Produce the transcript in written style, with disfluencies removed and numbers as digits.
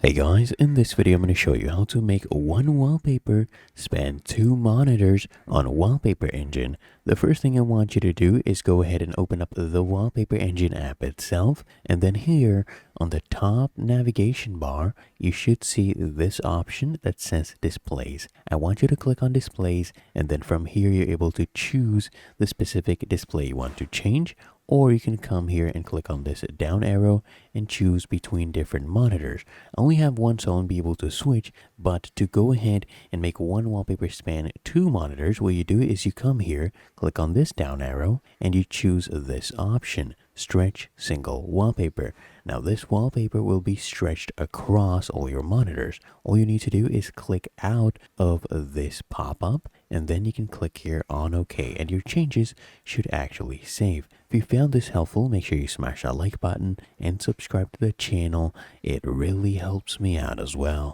Hey guys, in this video I'm going to show you how to make one wallpaper span two monitors on Wallpaper Engine. The first thing I want you to do is go ahead and open up the Wallpaper Engine app itself, and then here on the top navigation bar you should see this option that says displays. I want you to click on displays, and then from here you're able to choose the specific display you want to change, or you can come here and click on this down arrow and choose between different monitors. I only have one, so I won't be able to switch, but to go ahead and make one wallpaper span two monitors, what you do is you come here, click on this down arrow, and you choose this option, stretch single wallpaper. Now this wallpaper will be stretched across all your monitors. All you need to do is click out of this pop-up, and then you can click here on OK, and your changes should actually save. If you found this helpful, make sure you smash that like button and subscribe to the channel. It really helps me out as well.